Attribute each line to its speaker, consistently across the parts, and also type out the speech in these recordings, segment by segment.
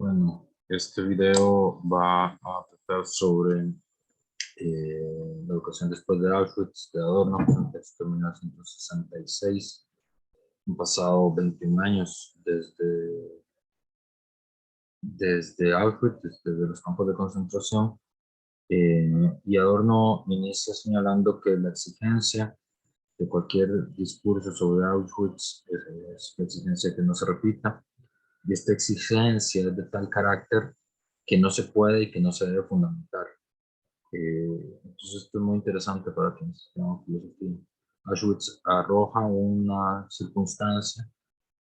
Speaker 1: Bueno, este video va a tratar sobre la educación después de Auschwitz de Adorno, en texto de 1966. Han pasado 21 años desde Auschwitz, desde los campos de concentración, y Adorno inicia señalando que la exigencia de cualquier discurso sobre Auschwitz es la exigencia de que no se repita, y esta exigencia es de tal carácter que no se puede y que no se debe fundamentar. Entonces esto es muy interesante para quienes estudian filosofía. Auschwitz arroja una circunstancia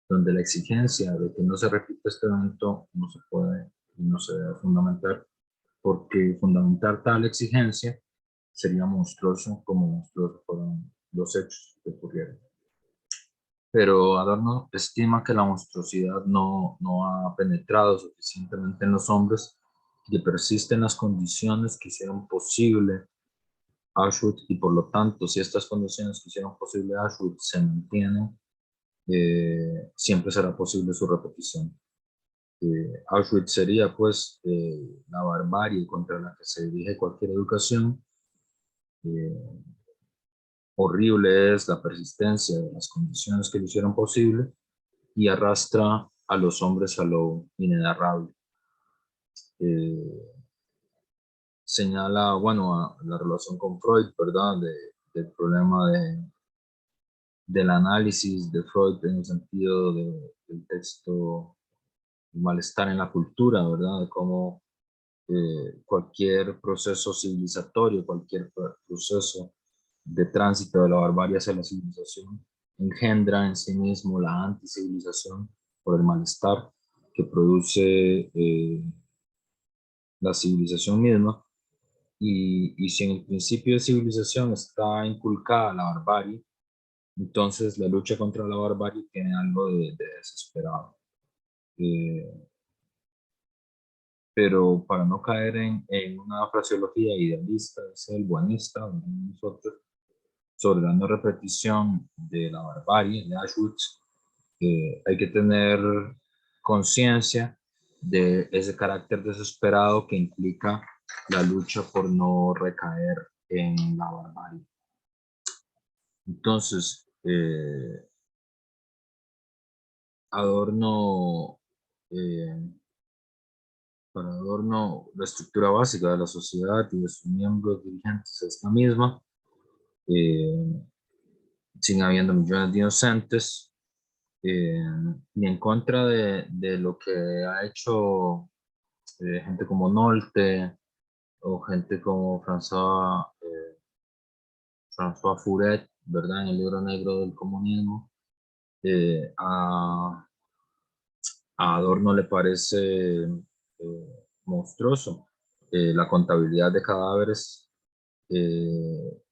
Speaker 1: donde la exigencia de que no se repita este evento no se puede y no se debe fundamentar, porque fundamentar tal exigencia sería monstruoso, como monstruosos fueron los hechos que ocurrieron. Pero Adorno estima que la monstruosidad no ha penetrado suficientemente en los hombres y que persisten las condiciones que hicieron posible Auschwitz, y por lo tanto, si estas condiciones que hicieron posible Auschwitz se mantienen, siempre será posible su repetición. Auschwitz sería pues la barbarie contra la que se dirige cualquier educación. Horrible es la persistencia de las condiciones que lo hicieron posible y arrastra a los hombres a lo inenarrable. Señala, bueno, a la relación con Freud, ¿verdad? Del problema del análisis de Freud en el sentido del texto Malestar en la cultura, ¿verdad? De cómo cualquier proceso civilizatorio, cualquier proceso de tránsito de la barbarie hacia la civilización engendra en sí mismo la anticivilización por el malestar que produce la civilización misma. Y si en el principio de civilización está inculcada la barbarie, entonces la lucha contra la barbarie tiene algo de desesperado. Pero para no caer en una fraseología idealista, es el buenista, nosotros, sobre la no repetición de la barbarie de Auschwitz, hay que tener conciencia de ese carácter desesperado que implica la lucha por no recaer en la barbarie. Entonces, Adorno, para Adorno, la estructura básica de la sociedad y de sus miembros dirigentes es la misma, eh, sin habiendo millones de inocentes, y en contra de lo que ha hecho gente como Nolte o gente como François Furet, ¿verdad? En el libro negro del comunismo, a Adorno le parece monstruoso la contabilidad de cadáveres,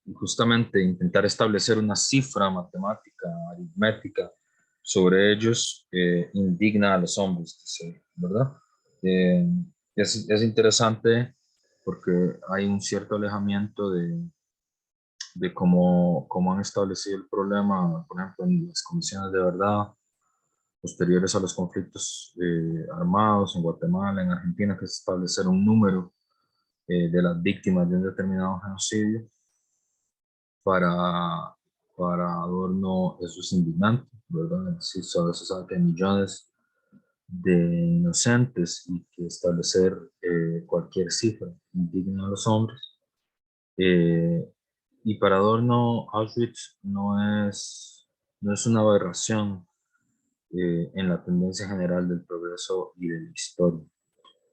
Speaker 1: y justamente intentar establecer una cifra matemática, aritmética sobre ellos, indigna a los hombres, ¿verdad? Eh, es interesante porque hay un cierto alejamiento de cómo han establecido el problema, por ejemplo, en las comisiones de verdad posteriores a los conflictos armados en Guatemala, en Argentina, que es establecer un número de las víctimas de un determinado genocidio. Para, para Adorno eso es indignante, ¿verdad? Sí, solo se sabe que hay millones de inocentes y que establecer cualquier cifra indigna a los hombres. Eh, y para Adorno, Auschwitz no es una aberración en la tendencia general del progreso y de la historia.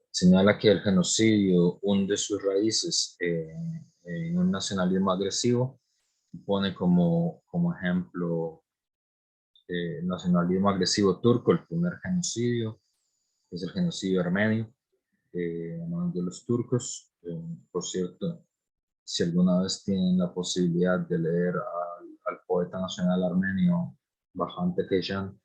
Speaker 1: Señala que el genocidio hunde sus raíces en un nacionalismo agresivo y pone como ejemplo el nacionalismo agresivo turco, el primer genocidio, que es el genocidio armenio de los turcos. Por cierto, si alguna vez tienen la posibilidad de leer al poeta nacional armenio Vahan Tekeyan,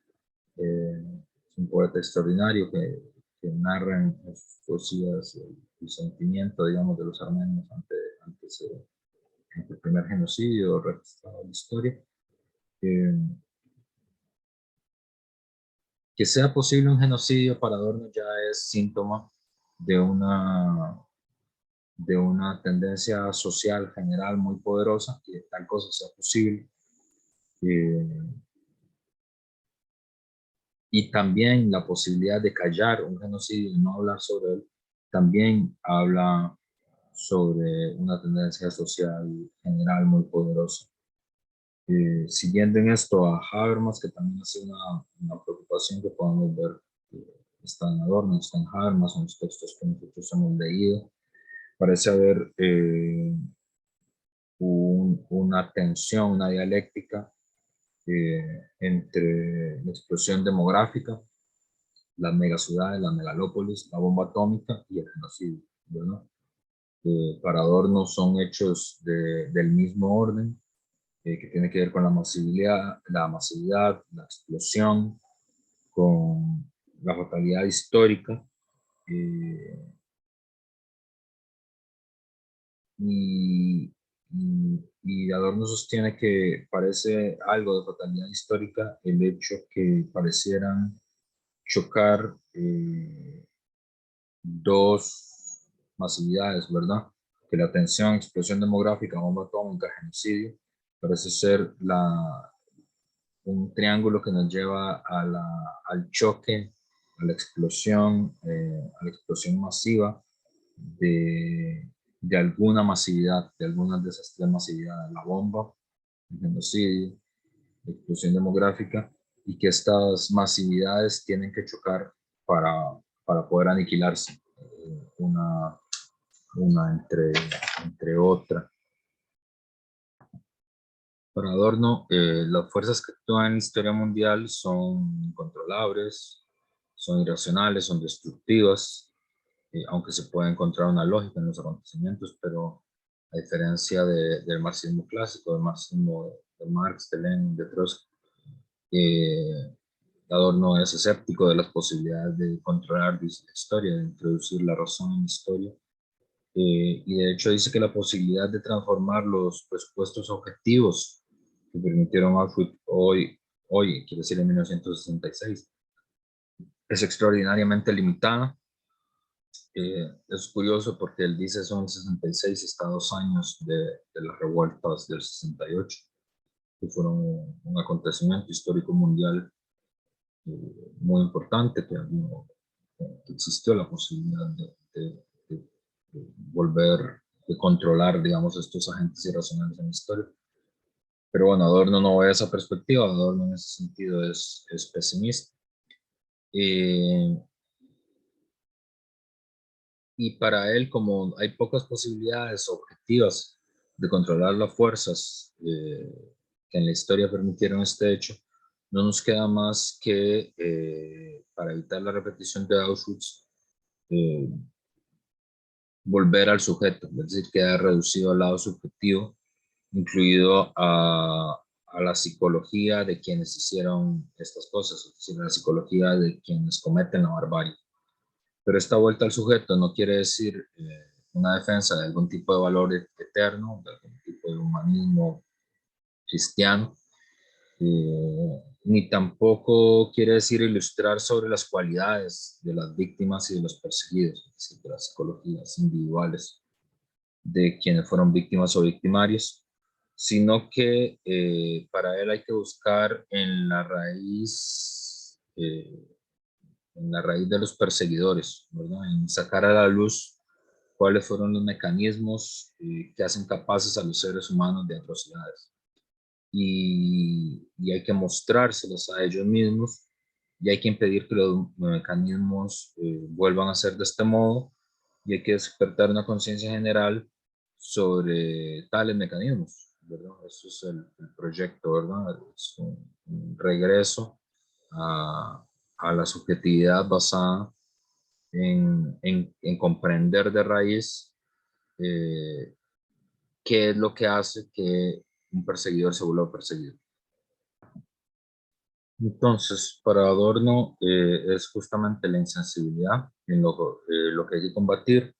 Speaker 1: es un poeta extraordinario que narra en sus poesías el sentimiento, digamos, de los armenios ante el primer genocidio registrado en la historia. Eh, Que sea posible un genocidio para Adorno ya es síntoma de una tendencia social general muy poderosa, que tal cosa sea posible. Eh, y también la posibilidad de callar un genocidio y no hablar sobre él, también habla sobre una tendencia social general muy poderosa. Siguiendo en esto a Habermas, que también ha sido una preocupación que podemos ver, está en Adorno, está en Habermas, en los textos que nosotros hemos leído, parece haber una tensión, una dialéctica entre la explosión demográfica, las megaciudades, las megalópolis, la bomba atómica y el genocidio, ¿verdad? Para Adorno son hechos del mismo orden, que tiene que ver con la masividad, la explosión, con la fatalidad histórica, eh, y, y Adorno sostiene que parece algo de fatalidad histórica el hecho que parecieran chocar dos masividades, ¿verdad? Que la tensión, explosión demográfica, bomba atómica, genocidio, parece ser un triángulo que nos lleva al choque, a la explosión masiva de alguna masividad, de algunas de esas tres masividades, la bomba, el genocidio, la explosión demográfica, y que estas masividades tienen que chocar para poder aniquilarse una entre otra. Para Adorno, las fuerzas que actúan en la historia mundial son incontrolables, son irracionales, son destructivas, aunque se puede encontrar una lógica en los acontecimientos, pero a diferencia del marxismo clásico, del marxismo de Marx, de Lenin, de Trotsky, Adorno es escéptico de las posibilidades de controlar la historia, de introducir la razón en la historia, y de hecho dice que la posibilidad de transformar los presupuestos objetivos que permitieron Auschwitz quiere decir en 1966, es extraordinariamente limitada. Es curioso porque él dice son 66, está a 2 años de las revueltas del 68, que fueron un acontecimiento histórico mundial muy importante, que existió la posibilidad de volver, de controlar, digamos, estos agentes irracionales en la historia. Pero bueno, Adorno no ve esa perspectiva, Adorno en ese sentido es pesimista. Eh, y para él, como hay pocas posibilidades objetivas de controlar las fuerzas que en la historia permitieron este hecho, no nos queda más que, para evitar la repetición de Auschwitz, eh, volver al sujeto, es decir, queda reducido al lado subjetivo, incluido a la psicología de quienes hicieron estas cosas, es decir, la psicología de quienes cometen la barbarie. Pero esta vuelta al sujeto no quiere decir una defensa de algún tipo de valor eterno, de algún tipo de humanismo cristiano, ni tampoco quiere decir ilustrar sobre las cualidades de las víctimas y de los perseguidos, es decir, de las psicologías individuales de quienes fueron víctimas o victimarios, sino que para él hay que buscar en la raíz de los perseguidores, ¿verdad? En sacar a la luz cuáles fueron los mecanismos que hacen capaces a los seres humanos de atrocidades. Y hay que mostrárselos a ellos mismos y hay que impedir que los mecanismos vuelvan a ser de este modo, y hay que despertar una conciencia general sobre tales mecanismos, ¿verdad? Eso es el proyecto, ¿verdad? Es un regreso a la subjetividad basada en comprender de raíz eh, qué es lo que hace que un perseguidor se vuelva perseguido. Entonces, para Adorno es justamente la insensibilidad en lo que hay que combatir.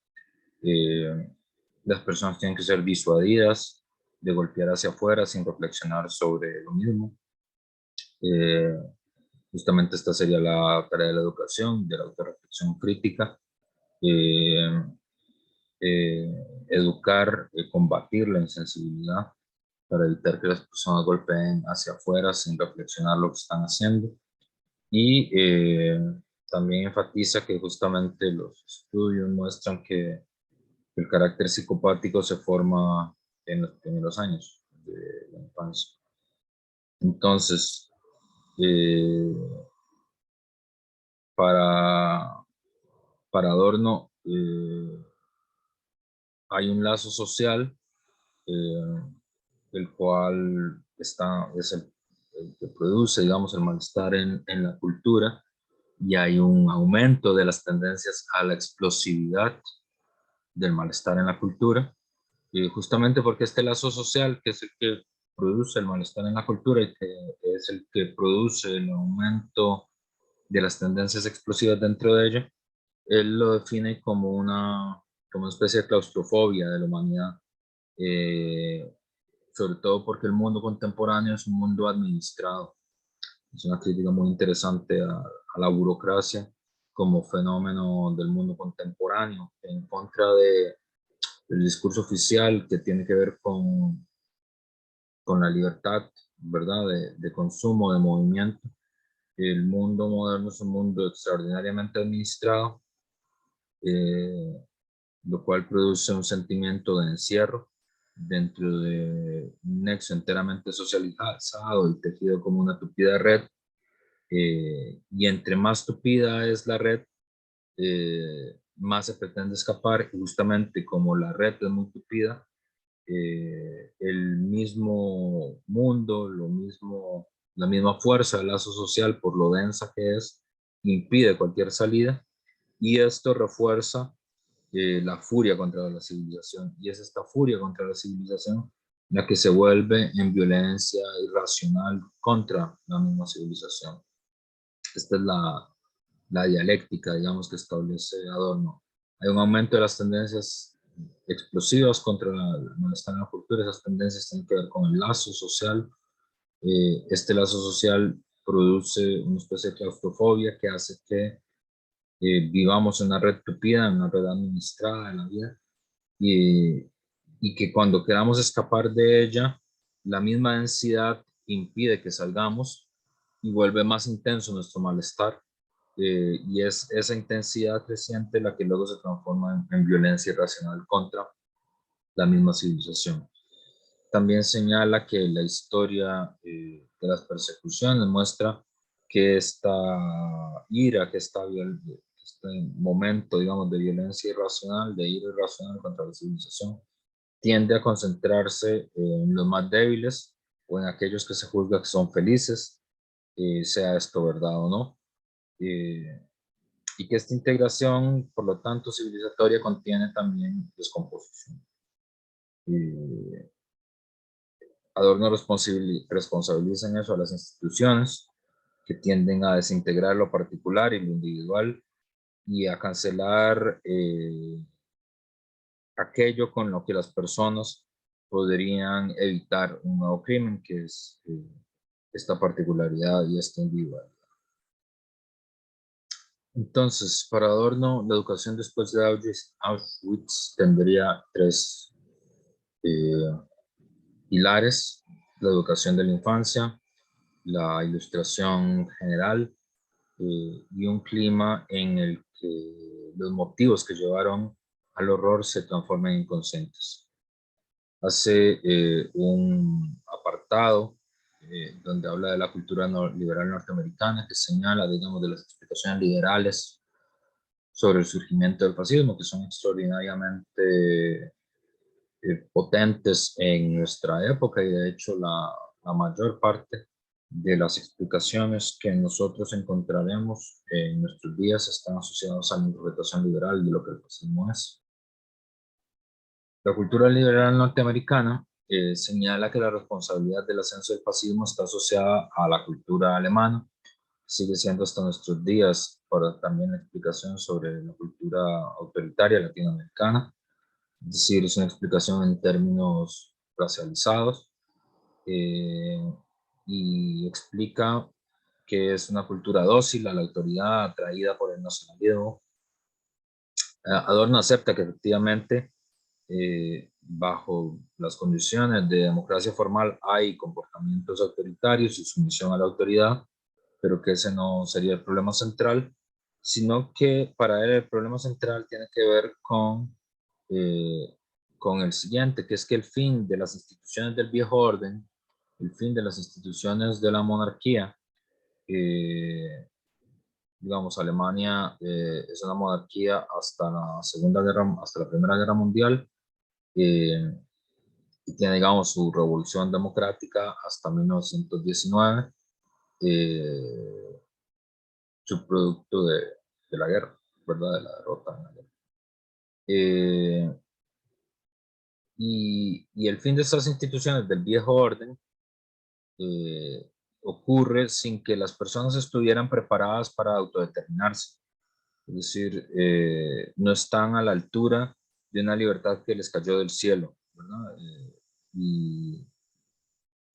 Speaker 1: Eh, las personas tienen que ser disuadidas de golpear hacia afuera sin reflexionar sobre lo mismo. Eh, Justamente esta sería la tarea de la educación, de la autorreflexión crítica, eh, educar, combatir la insensibilidad para evitar que las personas golpeen hacia afuera sin reflexionar lo que están haciendo. Y también enfatiza que justamente los estudios muestran que el carácter psicopático se forma en los primeros años de la infancia. Entonces, eh, para, para Adorno, hay un lazo social, eh, el cual es el que produce, digamos, el malestar en la cultura, y hay un aumento de las tendencias a la explosividad del malestar en la cultura, justamente porque este lazo social, que es el que produce el malestar en la cultura y que es el que produce el aumento de las tendencias explosivas dentro de ella, él lo define como una especie de claustrofobia de la humanidad, eh, sobre todo porque el mundo contemporáneo es un mundo administrado. Es una crítica muy interesante a la burocracia como fenómeno del mundo contemporáneo, en contra del discurso oficial que tiene que ver con la libertad, ¿verdad? De consumo, de movimiento. El mundo moderno es un mundo extraordinariamente administrado, eh, lo cual produce un sentimiento de encierro dentro de un nexo enteramente socializado y tejido como una tupida red. Y entre más tupida es la red, más se pretende escapar, y justamente como la red es muy tupida, el mismo mundo, la misma fuerza del lazo social, por lo densa que es, impide cualquier salida, y esto refuerza la furia contra la civilización, y es esta furia contra la civilización la que se vuelve en violencia irracional contra la misma civilización. Esta es la dialéctica, digamos, que establece Adorno. Hay un aumento de las tendencias explosivas contra el malestar en la cultura. Esas tendencias tienen que ver con el lazo social. Este lazo social produce una especie de claustrofobia que hace que vivamos en una red tupida, en una red administrada de la vida, y, y que cuando queramos escapar de ella, la misma densidad impide que salgamos y vuelve más intenso nuestro malestar, y es esa intensidad creciente la que luego se transforma en violencia irracional contra la misma civilización. También señala que la historia de las persecuciones muestra que esta ira, este momento, digamos, de violencia irracional, de ira irracional contra la civilización, tiende a concentrarse en los más débiles o en aquellos que se juzga que son felices, sea esto verdad o no. Eh, y que esta integración, por lo tanto, civilizatoria contiene también descomposición. Eh, Adorno responsabiliza en eso a las instituciones, que tienden a desintegrar lo particular y lo individual y a cancelar aquello con lo que las personas podrían evitar un nuevo crimen, que es esta particularidad y esta individualidad. Entonces, para Adorno, la educación después de Auschwitz tendría tres eh, pilares: la educación de la infancia, la ilustración general, y un clima en el que los motivos que llevaron al horror se transformen en inconscientes. Hace un apartado donde habla de la cultura liberal norteamericana, que señala, digamos, de las explicaciones liberales sobre el surgimiento del fascismo, que son extraordinariamente potentes en nuestra época, y de hecho la mayor parte de las explicaciones que nosotros encontraremos en nuestros días están asociadas a la interpretación liberal de lo que el fascismo es. La cultura liberal norteamericana señala que la responsabilidad del ascenso del fascismo está asociada a la cultura alemana. Sigue siendo hasta nuestros días para también la explicación sobre la cultura autoritaria latinoamericana. Es decir, es una explicación en términos racializados, eh, y explica que es una cultura dócil a la autoridad atraída por el nacionalismo. Adorno acepta que efectivamente bajo las condiciones de democracia formal hay comportamientos autoritarios y sumisión a la autoridad, pero que ese no sería el problema central, sino que para él el problema central tiene que ver eh, con el siguiente, que es que el fin de las instituciones del viejo orden, el fin de las instituciones de la monarquía, digamos, Alemania es una monarquía hasta la hasta la Primera Guerra Mundial, eh, y tiene, digamos, su revolución democrática hasta 1919, eh, subproducto de la guerra, ¿verdad? De la derrota en la guerra. Eh, y el fin de estas instituciones del viejo orden eh, ocurre sin que las personas estuvieran preparadas para autodeterminarse. Es decir, no están a la altura de una libertad que les cayó del cielo, ¿verdad? Y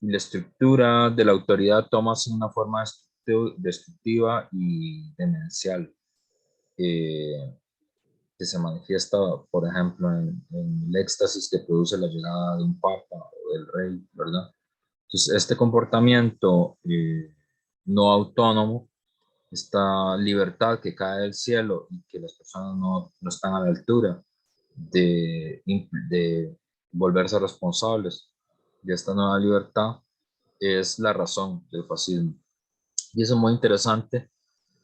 Speaker 1: la estructura de la autoridad toma así una forma destructiva y demencial, eh, que se manifiesta, por ejemplo, en el éxtasis que produce la llegada de un papa o del rey, ¿verdad? Entonces, este comportamiento no autónomo, esta libertad que cae del cielo y que las personas no están a la altura de volverse responsables de esta nueva libertad, es la razón del fascismo. Y eso es muy interesante,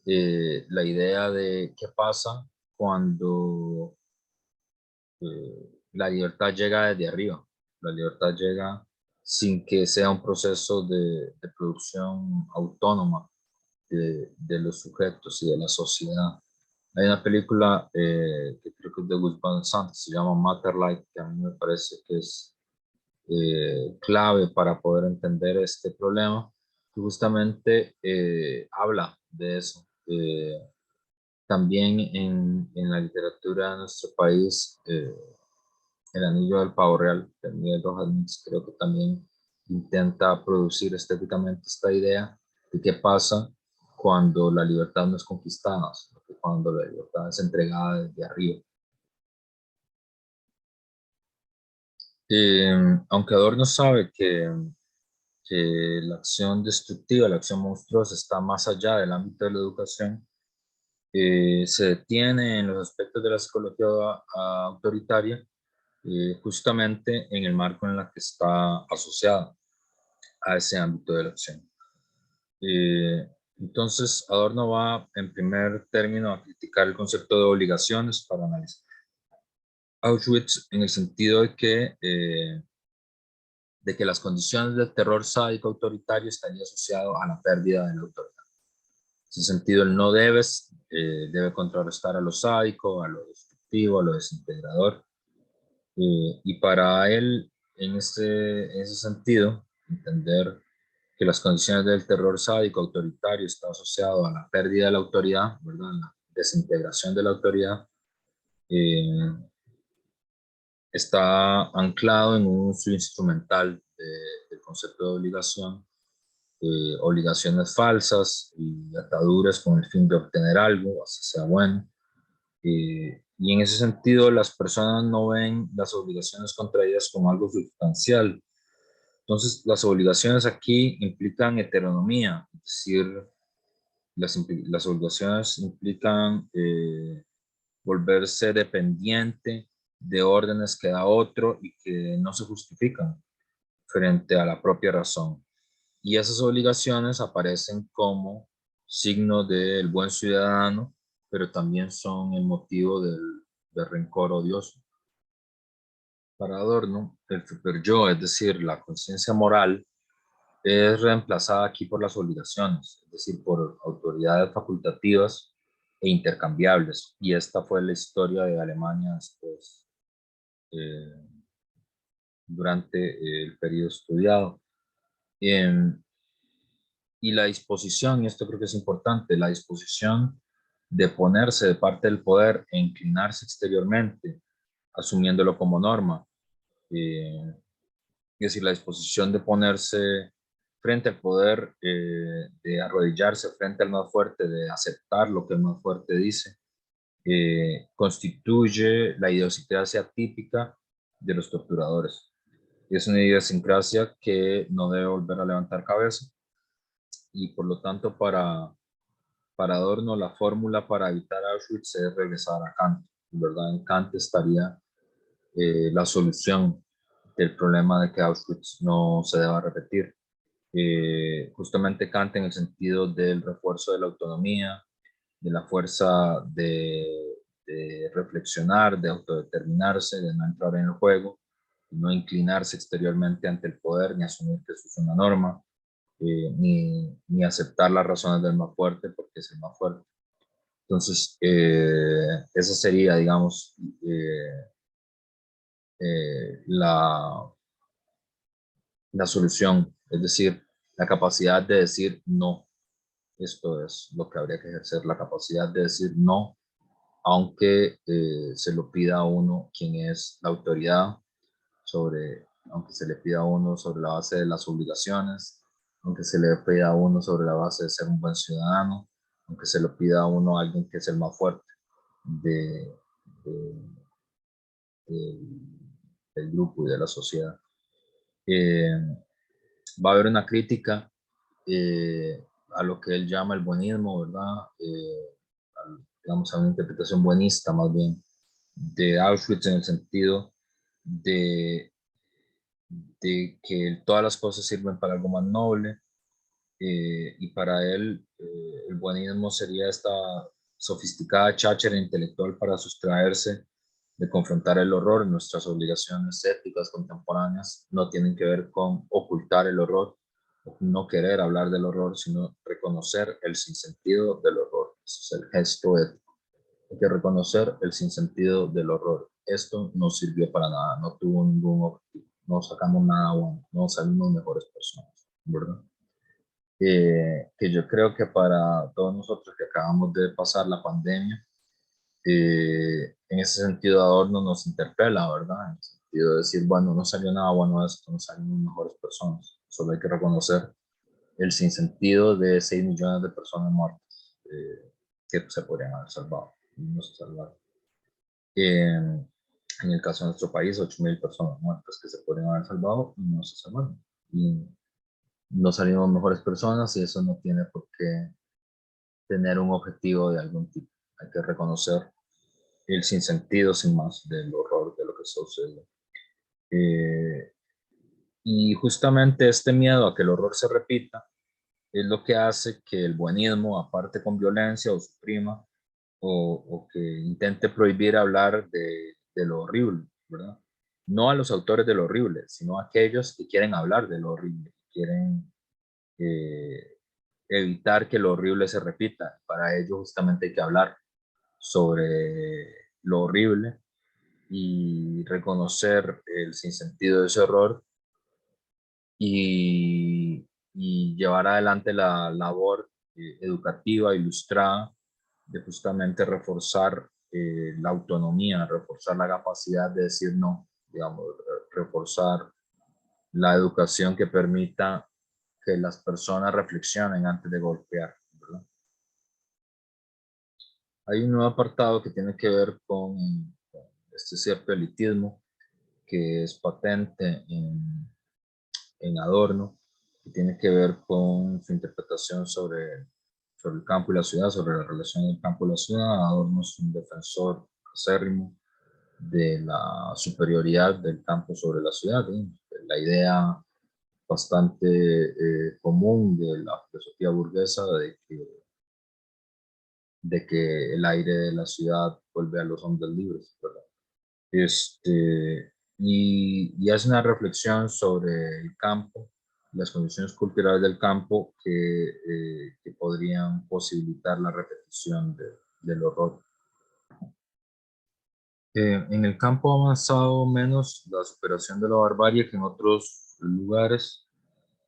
Speaker 1: la idea de qué pasa cuando la libertad llega desde arriba. La libertad llega sin que sea un proceso de producción autónoma de los sujetos y de la sociedad. Hay una película que creo que es de Gus Van Sant, se llama Matter Life, que a mí me parece que es clave para poder entender este problema, que justamente habla de eso. También en la literatura de nuestro país, El Anillo del Pavo Real, de Miguel Rojas Mix, creo que también intenta producir estéticamente esta idea de qué pasa cuando la libertad no es conquistada, sino que cuando la libertad es entregada desde arriba. Aunque Adorno sabe que la acción destructiva, la acción monstruosa está más allá del ámbito de la educación, se detiene en los aspectos de la psicología autoritaria, justamente en el marco en el que está asociada a ese ámbito de la acción. Entonces, Adorno va en primer término a criticar el concepto de obligaciones para analizar Auschwitz en el sentido de que las condiciones del terror sádico autoritario estarían asociado a la pérdida de la autoridad. En ese sentido, el no debes debe contrarrestar a lo sádico, a lo destructivo, a lo desintegrador. Y para él, en ese sentido, entender que las condiciones del terror sádico autoritario está asociado a la pérdida de la autoridad, ¿verdad? La desintegración de la autoridad, eh, está anclado en un uso instrumental del concepto de obligación, obligaciones falsas y ataduras con el fin de obtener algo, así sea bueno. Y en ese sentido, las personas no ven las obligaciones contraídas como algo sustancial. Entonces, las obligaciones aquí implican heteronomía, es decir, las obligaciones implican volverse dependiente de órdenes que da otro y que no se justifican frente a la propia razón. Y esas obligaciones aparecen como signo del buen ciudadano, pero también son el motivo del rencor odioso. Para Adorno, el superyo, es decir, la conciencia moral, es reemplazada aquí por las obligaciones, es decir, por autoridades facultativas e intercambiables. Y esta fue la historia de Alemania después, eh, durante el periodo estudiado. Eh, y la disposición, y esto creo que es importante, la disposición de ponerse de parte del poder e inclinarse exteriormente, asumiéndolo como norma. Es decir, la disposición de ponerse frente al poder, de arrodillarse frente al más fuerte, de aceptar lo que el más fuerte dice, constituye la idiosincrasia típica de los torturadores. Es una idiosincrasia que no debe volver a levantar cabeza y por lo tanto para Adorno la fórmula para evitar Auschwitz es regresar a Kant, ¿verdad? En Kant estaría la solución del problema de que Auschwitz no se deba repetir. Justamente Kant en el sentido del refuerzo de la autonomía, de la fuerza de reflexionar, de autodeterminarse, de no entrar en el juego, de no inclinarse exteriormente ante el poder, ni asumir que eso es una norma, ni aceptar las razones del más fuerte porque es el más fuerte. Entonces, esa sería, digamos, la solución, es decir, la capacidad de decir no. Esto es lo que habría que ejercer, la capacidad de decir no, aunque se lo pida a uno quien es la autoridad, aunque se le pida a uno sobre la base de las obligaciones, aunque se le pida a uno sobre la base de ser un buen ciudadano, aunque se lo pida a uno a alguien que es el más fuerte de, de- del grupo y de la sociedad. Eh, Va a haber una crítica a lo que él llama el buenismo, ¿verdad? Digamos, a una interpretación buenista más bien de Auschwitz en el sentido de, de que todas las cosas sirven para algo más noble, y para él el buenismo sería esta sofisticada cháchara intelectual para sustraerse de confrontar el horror. Nuestras obligaciones éticas contemporáneas no tienen que ver con ocultar el horror, no querer hablar del horror, sino reconocer el sinsentido del horror. Ese es el gesto ético. Hay que reconocer el sinsentido del horror. Esto no sirvió para nada, no tuvo ningún objetivo, no sacamos nada bueno, no salimos mejores personas, ¿verdad? Que yo creo que para todos nosotros que acabamos de pasar la pandemia, en ese sentido Adorno nos interpela, ¿verdad? En el sentido de decir, bueno, no salió nada bueno de esto, no salimos mejores personas, solo hay que reconocer el sinsentido de 6 millones de personas muertas, que se podrían haber salvado y no se salvaron. En el caso de nuestro país, 8.000 personas muertas que se podrían haber salvado y no se salvaron. Y no salimos mejores personas y eso no tiene por qué tener un objetivo de algún tipo. Hay que reconocer el sinsentido, sin más, del horror de lo que sucede. Y justamente este miedo a que el horror se repita es lo que hace que el buenismo, aparte con violencia o suprima, o que intente prohibir hablar de lo horrible, ¿verdad? No a los autores de lo horrible, sino a aquellos que quieren hablar de lo horrible, que quieren evitar que lo horrible se repita. Para ello justamente hay que hablar sobre lo horrible y reconocer el sinsentido de ese horror y llevar adelante la labor educativa, ilustrada, de justamente reforzar la autonomía, reforzar la capacidad de decir no, digamos, reforzar la educación que permita que las personas reflexionen antes de golpear, ¿verdad? Hay un nuevo apartado que tiene que ver con este cierto elitismo que es patente en Adorno, que tiene que ver con su interpretación sobre el campo y la ciudad, sobre la relación del campo y la ciudad. Adorno es un defensor acérrimo de la superioridad del campo sobre la ciudad, ¿sí? La idea bastante común de la filosofía burguesa de que el aire de la ciudad vuelve a los hombres libres, ¿verdad? Y hace una reflexión sobre el campo, las condiciones culturales del campo que podrían posibilitar la repetición del horror. En el campo ha avanzado menos la superación de la barbarie que en otros lugares.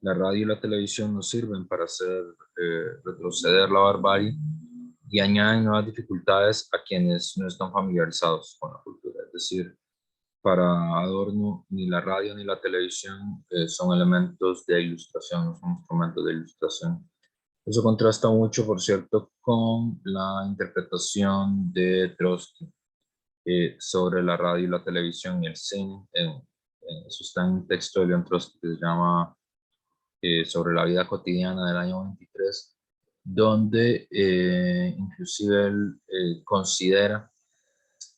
Speaker 1: La radio y la televisión nos sirven para hacer retroceder la barbarie y añaden nuevas dificultades a quienes no están familiarizados con la cultura. Es decir, para Adorno, ni la radio ni la televisión son elementos de ilustración, no son instrumentos de ilustración. Eso contrasta mucho, por cierto, con la interpretación de Trotsky sobre la radio y la televisión y el cine. Eso está en un texto de León Trotsky que se llama Sobre la vida cotidiana del año 23, donde inclusive él considera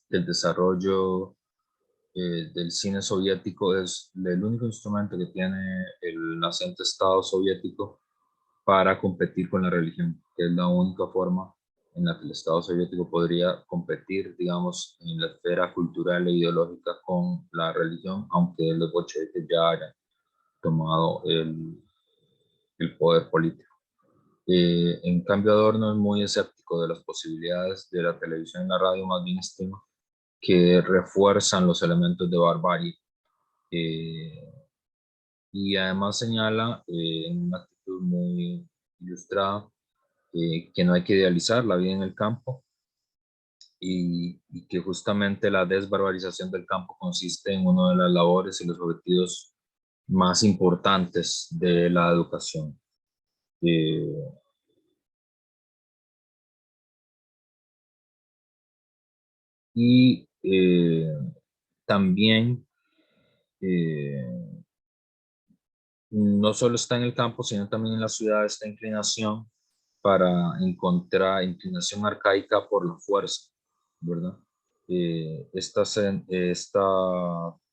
Speaker 1: que el desarrollo del cine soviético es el único instrumento que tiene el naciente Estado soviético para competir con la religión, que es la única forma en la que el Estado soviético podría competir, digamos, en la esfera cultural e ideológica con la religión, aunque los bolcheviques ya hayan tomado el poder político. En cambio, Adorno es muy escéptico de las posibilidades de la televisión y la radio, más bien estima que refuerzan los elementos de barbarie. Y además señala en una actitud muy ilustrada que no hay que idealizar la vida en el campo y que justamente la desbarbarización del campo consiste en una de las labores y los objetivos más importantes de la educación. Y también no solo está en el campo, sino también en la ciudad esta inclinación para encontrar inclinación arcaica por la fuerza, ¿verdad? Esta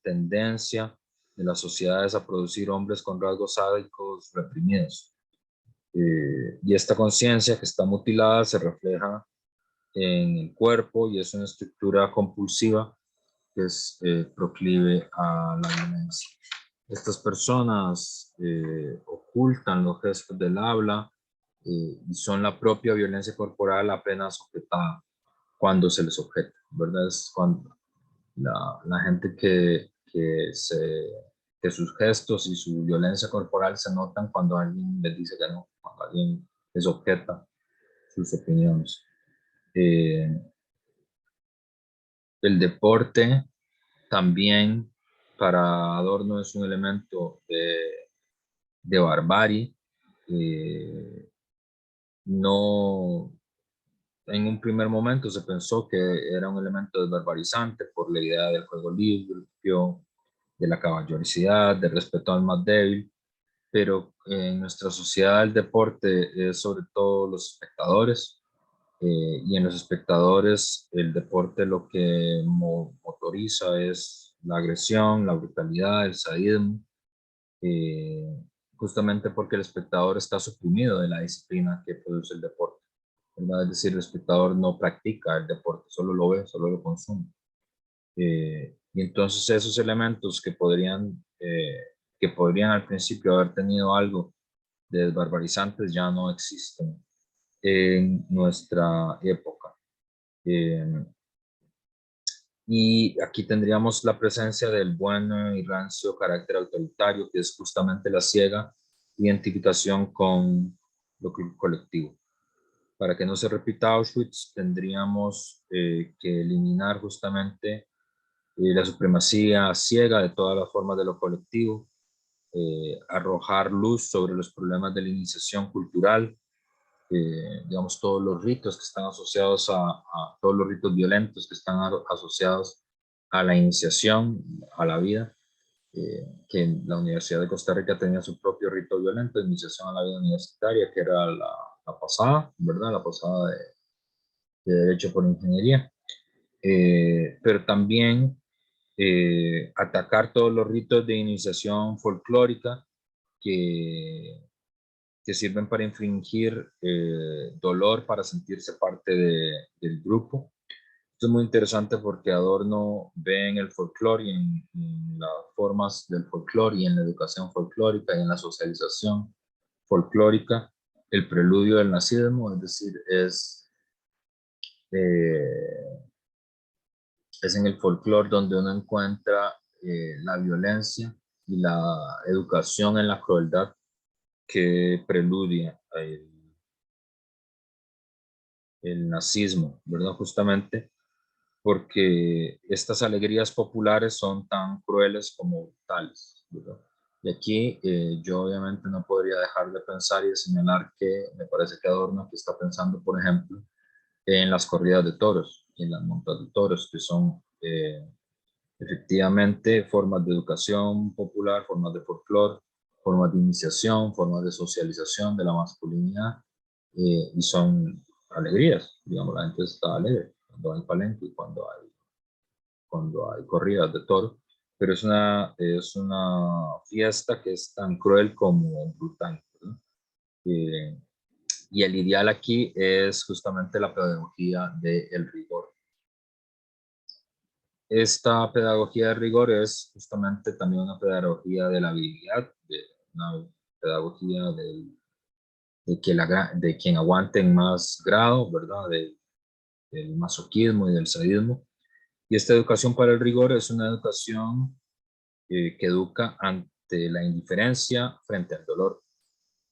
Speaker 1: tendencia de las sociedades a producir hombres con rasgos sádicos reprimidos. Y esta conciencia que está mutilada se refleja en el cuerpo y es una estructura compulsiva que es proclive a la violencia. Estas personas ocultan los gestos del habla y son la propia violencia corporal apenas objetada cuando se les objeta, ¿verdad? Es cuando la gente que sus gestos y su violencia corporal se notan cuando alguien les dice que no, cuando alguien les objeta sus opiniones. El deporte también para Adorno es un elemento de barbarie. No, en un primer momento se pensó que era un elemento desbarbarizante por la idea del juego limpio, de la caballerosidad, del respeto al más débil, pero en nuestra sociedad el deporte es sobre todo los espectadores, y en los espectadores el deporte lo que motoriza es la agresión, la brutalidad, el sadismo, eh, justamente porque el espectador está suprimido de la disciplina que produce el deporte, ¿verdad? Es decir, el espectador no practica el deporte, solo lo ve, solo lo consume. Y entonces esos elementos que podrían al principio haber tenido algo de desbarbarizantes ya no existen en nuestra época. Y aquí tendríamos la presencia del bueno y rancio carácter autoritario, que es justamente la ciega identificación con lo colectivo. Para que no se repita Auschwitz, tendríamos que eliminar justamente la supremacía ciega de todas las formas de lo colectivo, arrojar luz sobre los problemas de la iniciación cultural, digamos, todos los ritos que están asociados a todos los ritos violentos que están asociados a la iniciación, a la vida, que la Universidad de Costa Rica tenía su propio rito violento de iniciación a la vida universitaria, que era la pasada, ¿verdad? La pasada de Derecho por Ingeniería. Pero también atacar todos los ritos de iniciación folclórica que que sirven para infringir dolor, para sentirse parte del grupo. Esto es muy interesante porque Adorno ve en el folclore y en las formas del folclore y en la educación folclórica y en la socialización folclórica el preludio del nazismo, es decir, eh, es en el folclore donde uno encuentra la violencia y la educación en la crueldad que preludia el nazismo, ¿verdad? Justamente porque estas alegrías populares son tan crueles como brutales, ¿verdad? Y aquí yo obviamente no podría dejar de pensar y de señalar que me parece que Adorno aquí está pensando, por ejemplo, en las corridas de toros y en las montas de toros, que son efectivamente formas de educación popular, formas de folclore, formas de iniciación, formas de socialización de la masculinidad, y son alegrías, digamos, la gente está alegre cuando hay palenque y cuando hay corridas de toro, pero es una fiesta que es tan cruel como brutal, ¿verdad? Eh, y el ideal aquí es justamente la pedagogía del rigor. Esta pedagogía de rigor es justamente también una pedagogía de la habilidad, una pedagogía de quien aguante en más grado, ¿verdad? Del masoquismo y del sadismo. Y esta educación para el rigor es una educación que educa ante la indiferencia frente al dolor.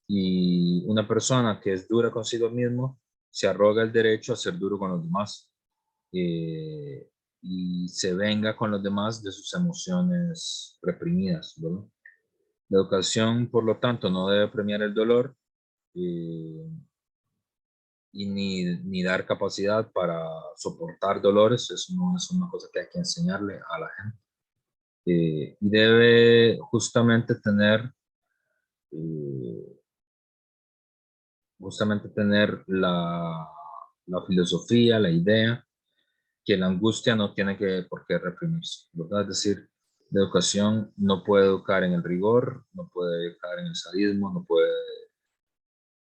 Speaker 1: Y una persona que es dura consigo mismo se arroga el derecho a ser duro con los demás, eh, y se venga con los demás de sus emociones reprimidas, ¿verdad? La educación, por lo tanto, no debe premiar el dolor, eh, y ni dar capacidad para soportar dolores. Eso no es una cosa que hay que enseñarle a la gente. Y debe eh, justamente tener la filosofía, la idea que la angustia no tiene por qué reprimirse, ¿verdad? Es decir, la educación no puede educar en el rigor, no puede educar en el sadismo, no puede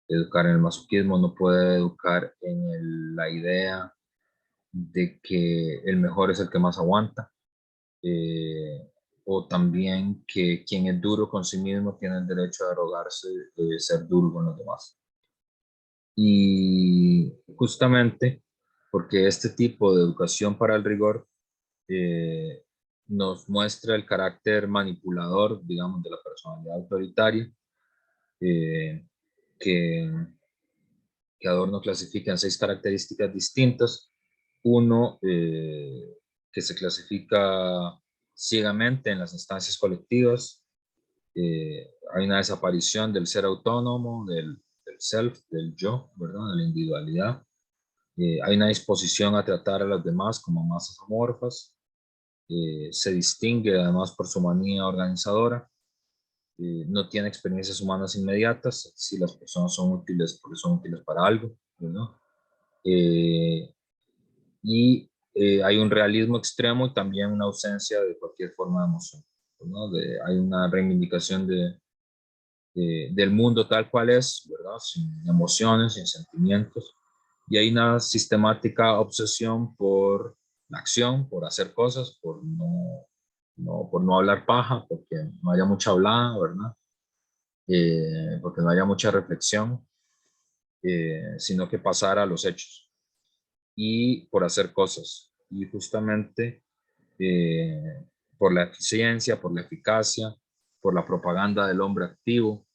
Speaker 1: educar en el masoquismo, no puede educar en la idea de que el mejor es el que más aguanta, eh, o también que quien es duro con sí mismo tiene el derecho de arrogarse ser duro con los demás. Y justamente porque este tipo de educación para el rigor eh, nos muestra el carácter manipulador, digamos, de la personalidad autoritaria, eh, que, que Adorno clasifica en 6 características distintas. Uno, que se clasifica ciegamente en las instancias colectivas. Hay una desaparición del ser autónomo, del self, del yo, ¿verdad? De la individualidad. Hay una disposición a tratar a las demás como masas amorfas. Se distingue además por su manía organizadora. No tiene experiencias humanas inmediatas. Si las personas son útiles porque son útiles para algo, ¿no? Eh, y hay un realismo extremo y también una ausencia de cualquier forma de emoción, ¿no? Hay una reivindicación del mundo tal cual es, ¿verdad? Sin emociones, sin sentimientos. Y hay una sistemática obsesión por la acción, por hacer cosas, por no hablar paja, porque no haya mucha hablada, ¿verdad? Porque no haya mucha reflexión, sino que pasar a los hechos y por hacer cosas. Y justamente por la eficiencia, por la eficacia, por la propaganda del hombre activo,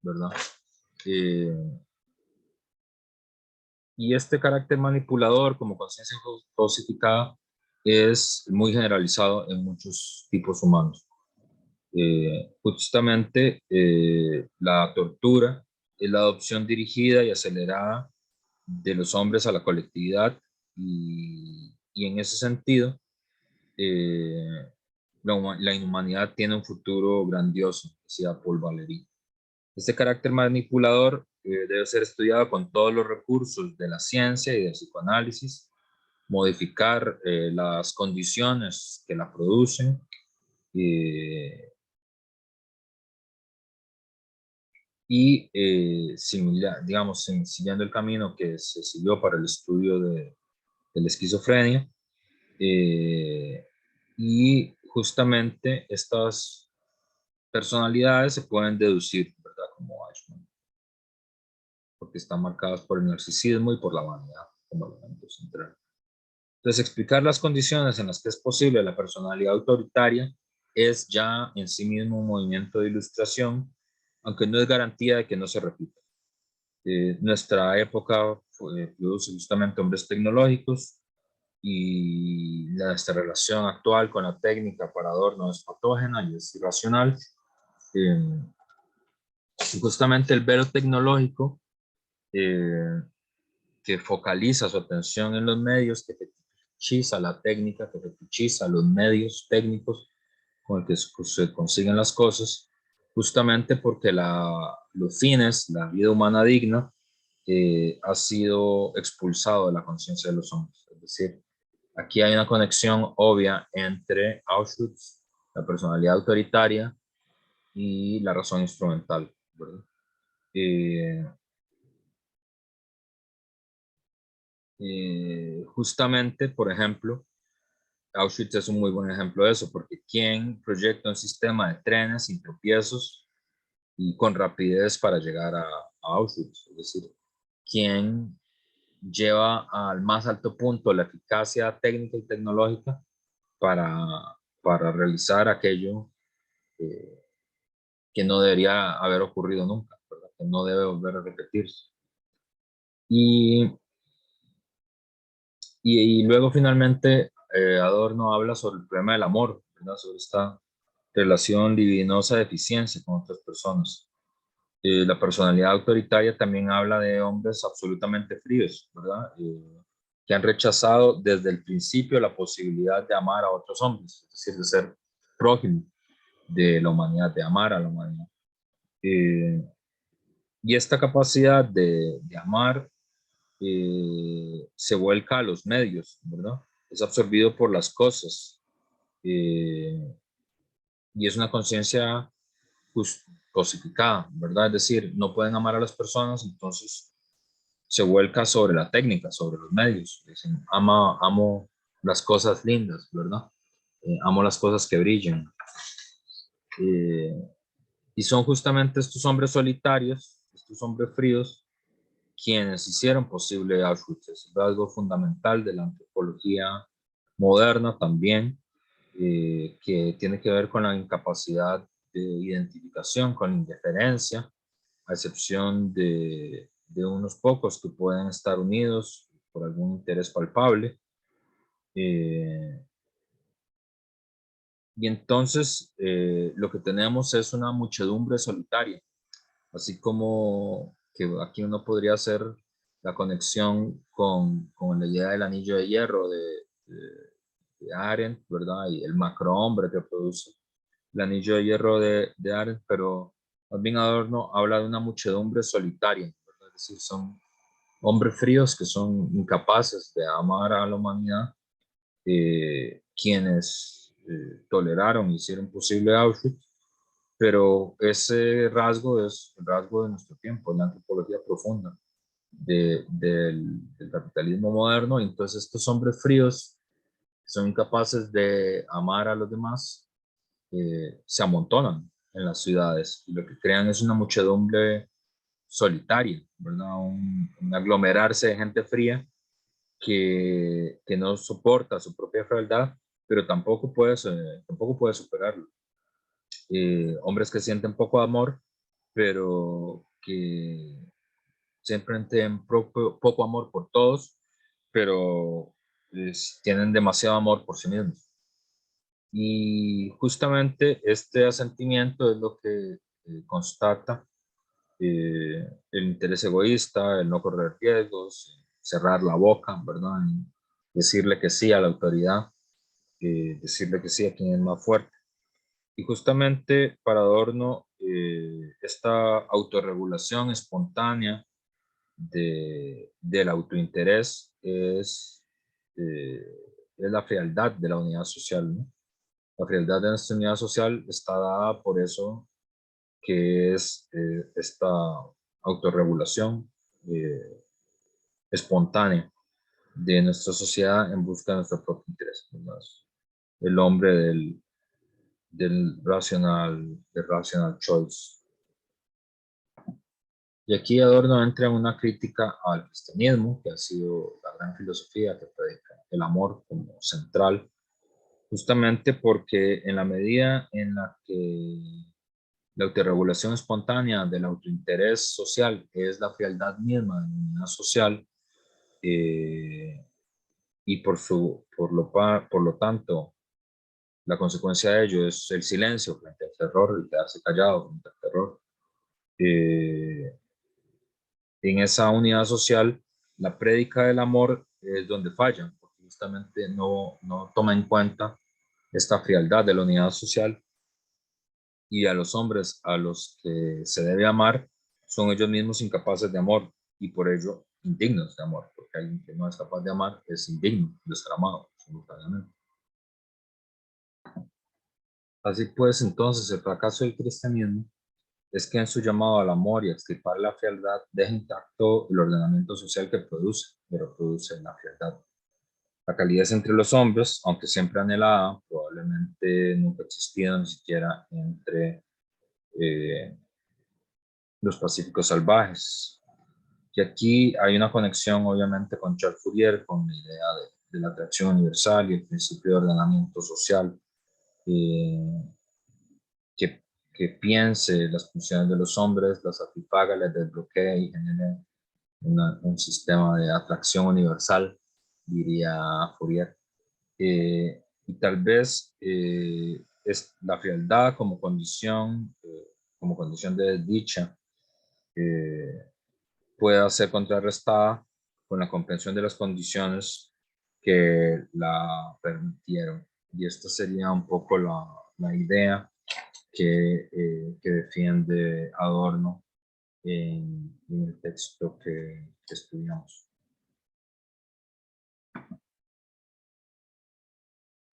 Speaker 1: ¿verdad? Eh, y este carácter manipulador como conciencia cosificada es muy generalizado en muchos tipos humanos. Justamente la tortura es la adopción dirigida y acelerada de los hombres a la colectividad, y en ese sentido eh, la inhumanidad tiene un futuro grandioso, decía Paul Valéry. Este carácter manipulador debe ser estudiado con todos los recursos de la ciencia y del psicoanálisis, modificar las condiciones que la producen, eh, digamos, siguiendo el camino que se siguió para el estudio de la esquizofrenia. eh, y justamente estas personalidades se pueden deducir, ¿verdad? Como Eichmann, porque están marcadas por el narcisismo y por la vanidad como elemento central. Entonces, explicar las condiciones en las que es posible la personalidad autoritaria es ya en sí mismo un movimiento de ilustración, aunque no es garantía de que no se repita. Nuestra época produce justamente hombres tecnológicos y nuestra relación actual con la técnica para Adorno es patógena y es irracional. Y justamente el velo tecnológico que focaliza su atención en los medios, que fetichiza la técnica, que fetichiza los medios técnicos con el que se consiguen las cosas, justamente porque los fines, la vida humana digna, ha sido expulsado de la conciencia de los hombres. Es decir, aquí hay una conexión obvia entre Auschwitz, la personalidad autoritaria y la razón instrumental, ¿verdad? Eh, Justamente, por ejemplo, Auschwitz es un muy buen ejemplo de eso, porque ¿quién proyecta un sistema de trenes sin tropiezos y con rapidez para llegar a Auschwitz? Es decir, ¿quién lleva al más alto punto la eficacia técnica y tecnológica para, para realizar aquello eh, que no debería haber ocurrido nunca, ¿verdad? Que no debe volver a repetirse? Y, y luego finalmente Adorno habla sobre el problema del amor, ¿verdad? Sobre esta relación libidinosa de eficiencia con otras personas. La personalidad autoritaria también habla de hombres absolutamente fríos, ¿verdad? Que han rechazado desde el principio la posibilidad de amar a otros hombres, es decir, de ser prójimo de la humanidad, de amar a la humanidad. Eh, y esta capacidad de amar se vuelca a los medios, ¿verdad? Es absorbido por las cosas eh, y es una conciencia cosificada, ¿verdad? Es decir, no pueden amar a las personas, entonces se vuelca sobre la técnica, sobre los medios. Dicen, amo las cosas lindas, ¿verdad? Amo las cosas que brillan. Eh, y son justamente estos hombres solitarios, estos hombres fríos, quienes hicieron posible Auschwitz. Es algo fundamental de la antropología moderna también, que tiene que ver con la incapacidad de identificación, con la indiferencia, a excepción de unos pocos que pueden estar unidos por algún interés palpable. Eh, y entonces lo que tenemos es una muchedumbre solitaria, así como que aquí uno podría hacer la conexión con la idea del anillo de hierro de Arendt, ¿verdad? Y el macrohombre que produce el anillo de hierro de Arendt, pero más bien Adorno habla de una muchedumbre solitaria, ¿verdad? Es decir, son hombres fríos que son incapaces de amar a la humanidad, quienes toleraron y hicieron posible Auschwitz, pero ese rasgo es el rasgo de nuestro tiempo, la antropología profunda del capitalismo moderno. Y entonces estos hombres fríos que son incapaces de amar a los demás se amontonan en las ciudades y lo que crean es una muchedumbre solitaria, ¿verdad? Un aglomerarse de gente fría que no soporta su propia fealdad, pero tampoco puede superarlo. Hombres que sienten poco amor, pero que siempre tienen poco amor por todos, pero tienen demasiado amor por sí mismos. Y justamente este asentimiento es lo que constata el interés egoísta, el no correr riesgos, cerrar la boca, ¿verdad? Y decirle que sí a la autoridad, decirle que sí a quien es más fuerte. Y justamente para Adorno, esta autorregulación espontánea del autointerés eh, es la frialdad de la unidad social, ¿no? La frialdad de nuestra unidad social está dada por eso que es esta autorregulación eh, espontánea de nuestra sociedad en busca de nuestro propio interés, ¿verdad? El hombre del rational choice. Y aquí Adorno entra en una crítica al cristianismo, que ha sido la gran filosofía que predica el amor como central, justamente porque en la medida en la que la autorregulación espontánea del autointerés social es la frialdad misma de la unidad social, eh, y por lo tanto, la consecuencia de ello es el silencio frente al terror, el quedarse callado frente al terror. En esa unidad social, la prédica del amor es donde fallan, porque justamente no toma en cuenta esta frialdad de la unidad social, y a los hombres a los que se debe amar son ellos mismos incapaces de amor y por ello indignos de amor, porque alguien que no es capaz de amar es indigno de ser amado simultáneamente. Así pues, entonces, el fracaso del cristianismo es que en su llamado al amor y a extirpar la frialdad deja intacto el ordenamiento social que produce, pero produce la frialdad. La calidez entre los hombres, aunque siempre anhelada, probablemente nunca ha existido ni siquiera entre eh, los pacíficos salvajes. Y aquí hay una conexión, obviamente, con Charles Fourier, con la idea de la atracción universal y el principio de ordenamiento social, eh, que, que piense las funciones de los hombres, las satisfaga, les desbloquee y genere un sistema de atracción universal, diría Fourier. Y tal vez es la frialdad como condición de desdicha, eh, pueda ser contrarrestada con la comprensión de las condiciones que la permitieron. Y esta sería un poco la idea que defiende Adorno en el texto que estudiamos.